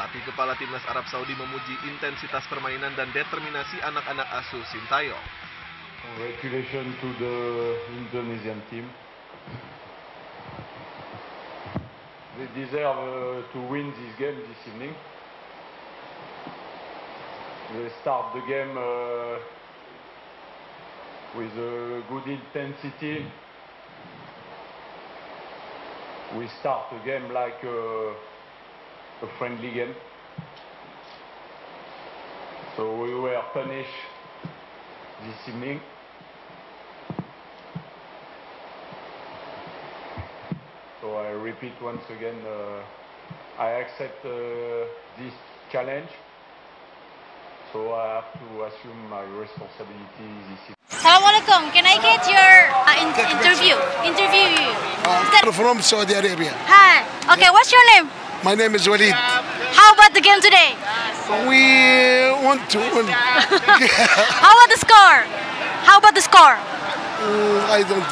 Pelatih kepala timnas Arab Saudi memuji intensitas permainan dan determinasi anak-anak asuh Sintayong. Congratulations to the Indonesian team. They deserve to win this game this evening. They start the game with a good intensity. We start the game like a friendly game. So we were punished this evening. So I repeat once again, I accept this challenge. So I have to assume my responsibility this evening. Assalamualaikum. Can I get your interview? Interview you. From Saudi Arabia. Hi. Okay, what's your name? My name is Walid. How about the game today? We want to win. How about the score? How about the score? I don't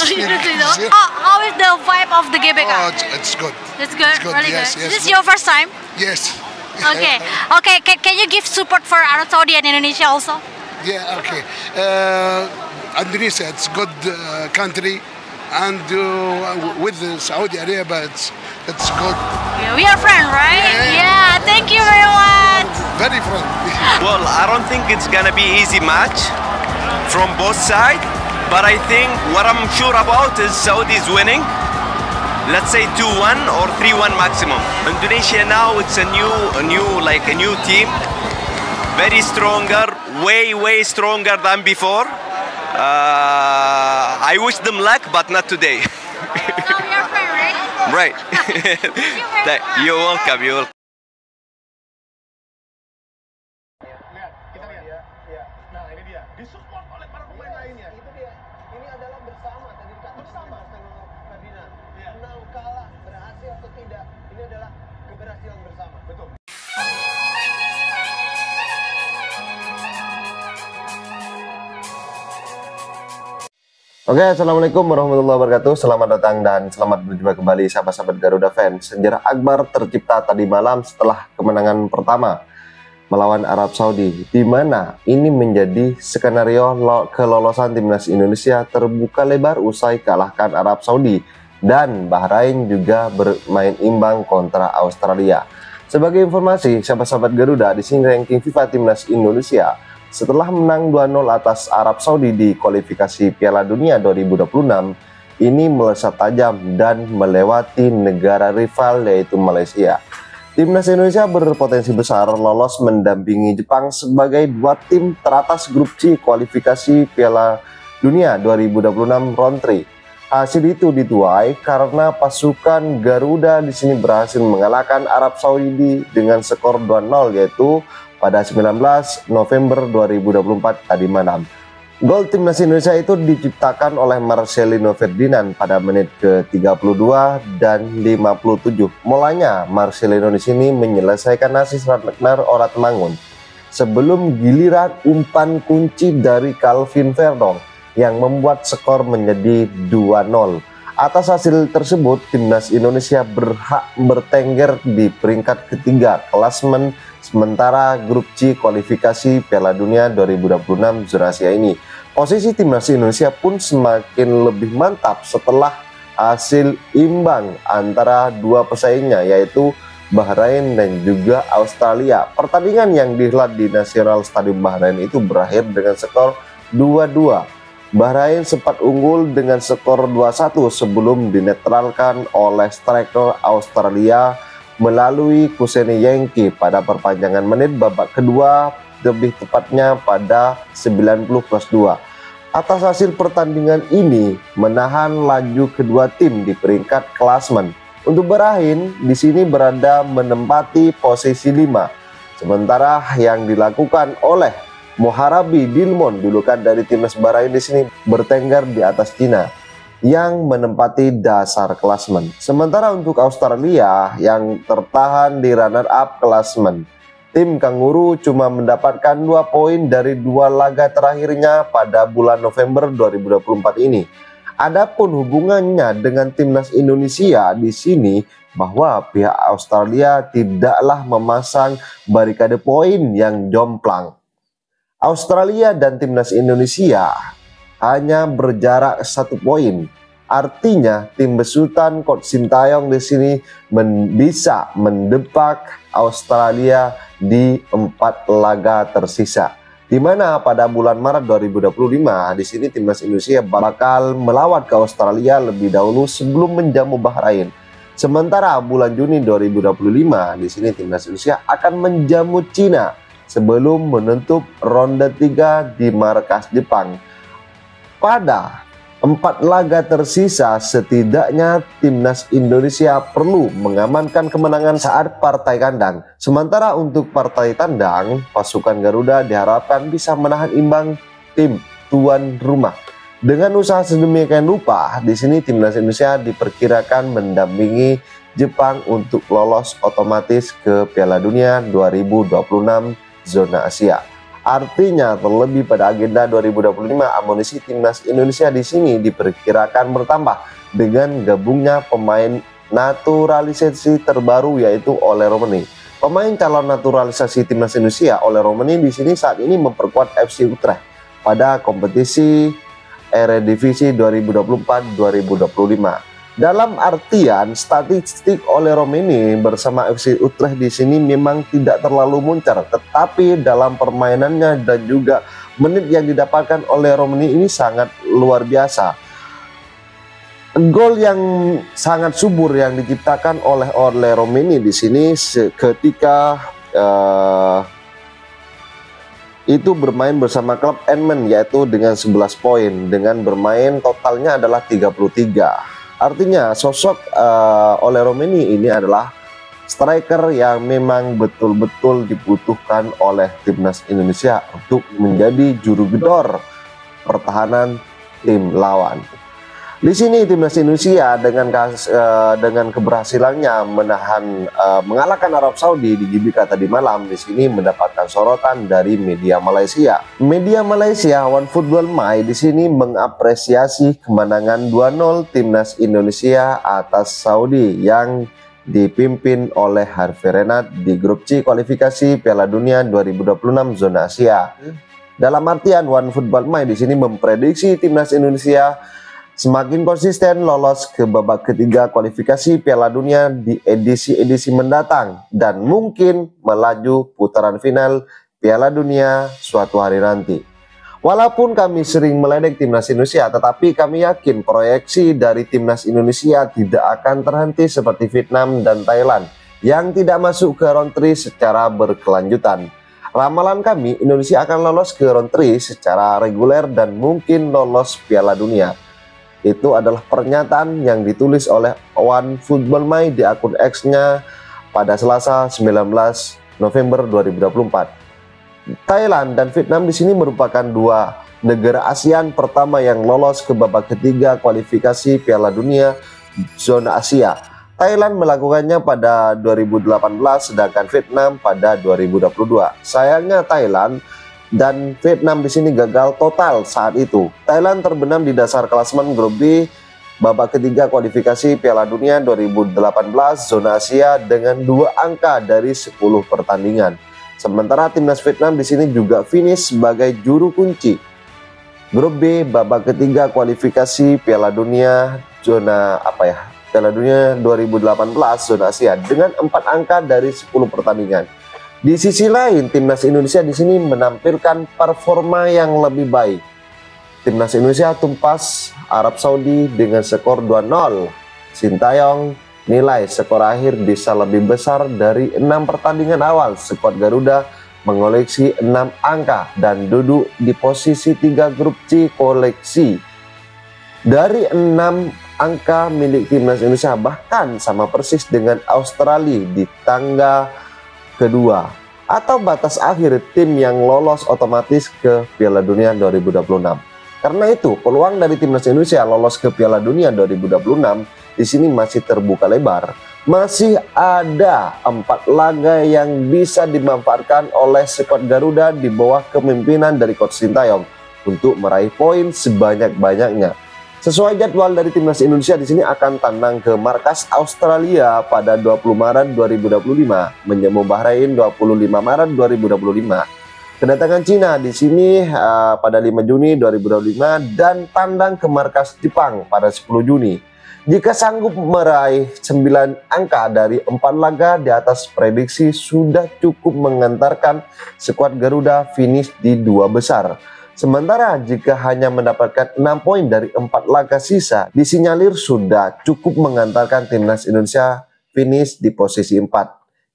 You don't know? How is the vibe of the GBK? Oh, it's good. It's good. It's good. Really Yes, good. yes, This is good. your first time? Yes. Okay. Okay. Can you give support for Arab Saudi and Indonesia also? Yeah, okay. Indonesia, it's good country, and with Saudi Arabia, it's good. Yeah, we are friends, right? Yeah. Yeah. Thank you very much. Very friendly. Well, I don't think it's gonna be easy match from both sides, but I think what I'm sure about is Saudi's winning. Let's say 2-1 or 3-1 maximum. Indonesia now, it's a new team, very stronger, way stronger than before. I wish them luck, but not today. So we are friends, right? Right. You're welcome. You're welcome. Lihat, kita lihat. Iya. Nah, ini dia. Disupport oleh para pemain lainnya. Itu dia. Ini adalah bersama tadi dikatakan Bersama. Ferdinand. Iya. Menang kalah, berhasil atau tidak, ini adalah keberhasilan bersama. Betul. Oke, Assalamualaikum warahmatullahi wabarakatuh. Selamat datang dan selamat berjumpa kembali sahabat-sahabat Garuda fans. Sejarah akbar tercipta tadi malam setelah kemenangan pertama melawan Arab Saudi, di mana ini menjadi skenario kelolosan timnas Indonesia terbuka lebar usai kalahkan Arab Saudi, dan Bahrain juga bermain imbang kontra Australia. Sebagai informasi, sahabat-sahabat Garuda, di sini ranking FIFA timnas Indonesia setelah menang 2-0 atas Arab Saudi di kualifikasi Piala Dunia 2026, ini melesat tajam dan melewati negara rival yaitu Malaysia. Timnas Indonesia berpotensi besar lolos mendampingi Jepang sebagai dua tim teratas grup C kualifikasi Piala Dunia 2026 round 3. Hasil itu dituai karena pasukan Garuda di sini berhasil mengalahkan Arab Saudi dengan skor 2-0, yaitu pada 19 November 2024 tadi malam. Gol timnas Indonesia itu diciptakan oleh Marcelino Ferdinand pada menit ke-32 dan 57. Mulanya Marcelino di sini menyelesaikan asis Ragnar Oratemangun sebelum giliran umpan kunci dari Calvin Verdong yang membuat skor menjadi 2-0. Atas hasil tersebut, timnas Indonesia berhak bertengger di peringkat ketiga klasemen sementara grup C kualifikasi Piala Dunia 2026 zona Asia ini. Posisi timnas Indonesia pun semakin lebih mantap setelah hasil imbang antara dua pesaingnya, yaitu Bahrain dan juga Australia. Pertandingan yang dihelat di National Stadium Bahrain itu berakhir dengan skor 2-2. Bahrain sempat unggul dengan skor 2-1 sebelum dinetralkan oleh striker Australia melalui Kuseni Yankee pada perpanjangan menit babak kedua, lebih tepatnya pada 90+2. Atas hasil pertandingan ini menahan laju kedua tim di peringkat klasemen. Untuk Bahrain di sini berada menempati posisi 5. Sementara yang dilakukan oleh Moharabi Dilmon, julukan dari timnas Bahrain di sini, bertengger di atas Cina yang menempati dasar klasemen. Sementara untuk Australia yang tertahan di runner-up klasemen, tim Kanguru cuma mendapatkan 2 poin dari 2 laga terakhirnya pada bulan November 2024 ini. Adapun hubungannya dengan timnas Indonesia di sini bahwa pihak Australia tidaklah memasang barikade poin yang jomplang. Australia dan timnas Indonesia hanya berjarak 1 poin. Artinya tim besutan Coach Sintayong di sini bisa mendepak Australia di 4 laga tersisa. Di mana pada bulan Maret 2025 di sini timnas Indonesia bakal melawat ke Australia lebih dahulu sebelum menjamu Bahrain. Sementara bulan Juni 2025 di sini timnas Indonesia akan menjamu Cina sebelum menutup ronde 3 di markas Jepang. Pada 4 laga tersisa setidaknya timnas Indonesia perlu mengamankan kemenangan saat partai kandang. Sementara untuk partai tandang, pasukan Garuda diharapkan bisa menahan imbang tim tuan rumah. Dengan usaha sedemikian rupa, di sini timnas Indonesia diperkirakan mendampingi Jepang untuk lolos otomatis ke Piala Dunia 2026 zona Asia. Artinya terlebih pada agenda 2025 amunisi timnas Indonesia di sini diperkirakan bertambah dengan gabungnya pemain naturalisasi terbaru yaitu Ole Romani. Pemain calon naturalisasi timnas Indonesia Ole Romani di sini saat ini memperkuat FC Utrecht pada kompetisi Eredivisie 2024-2025. Dalam artian statistik Ole Romani bersama FC Utrecht di sini memang tidak terlalu muncar, tetapi dalam permainannya dan juga menit yang didapatkan oleh Romani ini sangat luar biasa. Gol yang sangat subur yang diciptakan oleh Ole Romani di sini ketika itu bermain bersama klub Emmen yaitu dengan 11 poin dengan bermain totalnya adalah 33. Artinya sosok Ole Romani ini adalah striker yang memang betul-betul dibutuhkan oleh timnas Indonesia untuk menjadi juru gedor pertahanan tim lawan. Di sini timnas Indonesia dengan keberhasilannya mengalahkan Arab Saudi di GBK tadi malam di sini mendapatkan sorotan dari media Malaysia. Media Malaysia OneFootball My di sini mengapresiasi kemenangan 2-0 timnas Indonesia atas Saudi yang dipimpin oleh Harvey Renat di grup C kualifikasi Piala Dunia 2026 zona Asia. Dalam artian OneFootball My di sini memprediksi timnas Indonesia semakin konsisten lolos ke babak ketiga kualifikasi Piala Dunia di edisi-edisi mendatang dan mungkin melaju putaran final Piala Dunia suatu hari nanti. Walaupun kami sering meledek timnas Indonesia, tetapi kami yakin proyeksi dari timnas Indonesia tidak akan terhenti seperti Vietnam dan Thailand yang tidak masuk ke round 3 secara berkelanjutan. Ramalan kami, Indonesia akan lolos ke round 3 secara reguler dan mungkin lolos Piala Dunia. Itu adalah pernyataan yang ditulis oleh OneFootball My di akun X-nya pada Selasa 19 November 2024. Thailand dan Vietnam di sini merupakan 2 negara ASEAN pertama yang lolos ke babak ketiga kualifikasi Piala Dunia zona Asia. Thailand melakukannya pada 2018 sedangkan Vietnam pada 2022. Sayangnya Thailand dan Vietnam di sini gagal total saat itu. Thailand terbenam di dasar klasemen grup B babak ketiga kualifikasi Piala Dunia 2018 zona Asia dengan 2 angka dari 10 pertandingan. Sementara timnas Vietnam di sini juga finish sebagai juru kunci grup B babak ketiga kualifikasi Piala Dunia Piala Dunia 2018 zona Asia dengan 4 angka dari 10 pertandingan. Di sisi lain, timnas Indonesia di sini menampilkan performa yang lebih baik. Timnas Indonesia tumpas Arab Saudi dengan skor 2-0. Sintayong nilai skor akhir bisa lebih besar dari 6 pertandingan awal. Skuad Garuda mengoleksi 6 angka dan duduk di posisi 3 grup C koleksi. Dari 6 angka milik timnas Indonesia bahkan sama persis dengan Australia di tangga kedua atau batas akhir tim yang lolos otomatis ke Piala Dunia 2026. Karena itu peluang dari timnas Indonesia lolos ke Piala Dunia 2026 di sini masih terbuka lebar. Masih ada 4 laga yang bisa dimanfaatkan oleh skuad Garuda di bawah kepemimpinan dari Coach Sintayong untuk meraih poin sebanyak-banyaknya. Sesuai jadwal dari timnas Indonesia di sini akan tandang ke markas Australia pada 20 Maret 2025, menyambut Bahrain 25 Maret 2025. Kedatangan Cina di sini pada 5 Juni 2025 dan tandang ke markas Jepang pada 10 Juni. Jika sanggup meraih 9 angka dari 4 laga di atas prediksi, sudah cukup mengantarkan skuad Garuda finish di 2 besar. Sementara jika hanya mendapatkan 6 poin dari 4 laga sisa, disinyalir sudah cukup mengantarkan timnas Indonesia finish di posisi 4,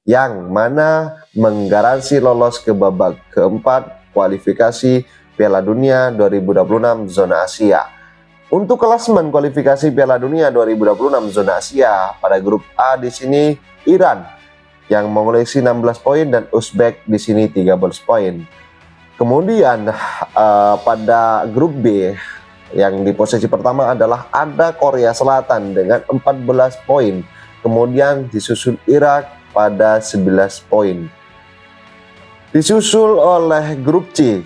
yang mana menggaransi lolos ke babak keempat kualifikasi Piala Dunia 2026 zona Asia. Untuk klasemen kualifikasi Piala Dunia 2026 zona Asia pada grup A di sini Iran yang mengoleksi 16 poin dan Uzbek di sini 13 poin. Kemudian pada grup B yang di posisi pertama adalah ada Korea Selatan dengan 14 poin. Kemudian disusul Irak pada 11 poin. Disusul oleh grup C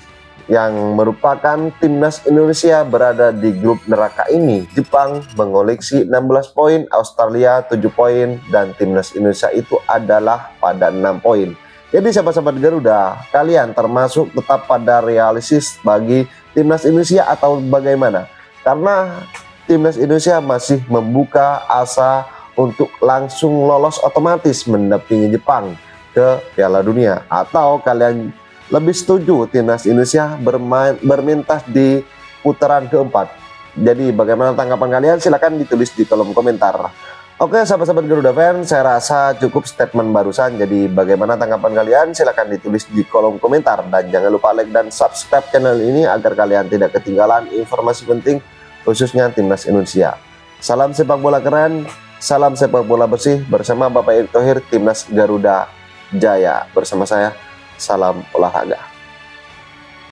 yang merupakan timnas Indonesia berada di grup neraka ini. Jepang mengoleksi 16 poin, Australia 7 poin, dan timnas Indonesia itu adalah pada 6 poin. Jadi sahabat-sahabat Garuda, kalian termasuk tetap pada realistis bagi timnas Indonesia atau bagaimana? Karena timnas Indonesia masih membuka asa untuk langsung lolos otomatis mendampingi Jepang ke Piala Dunia, atau kalian lebih setuju timnas Indonesia bermintas di putaran keempat. Jadi bagaimana tanggapan kalian? Silahkan ditulis di kolom komentar. Oke sahabat-sahabat Garuda Fans, saya rasa cukup statement barusan. Jadi bagaimana tanggapan kalian? Silahkan ditulis di kolom komentar. Dan jangan lupa like dan subscribe channel ini agar kalian tidak ketinggalan informasi penting khususnya timnas Indonesia. Salam sepak bola keren, salam sepak bola bersih bersama Bapak Erick Thohir, timnas Garuda Jaya. Bersama saya, salam olahraga.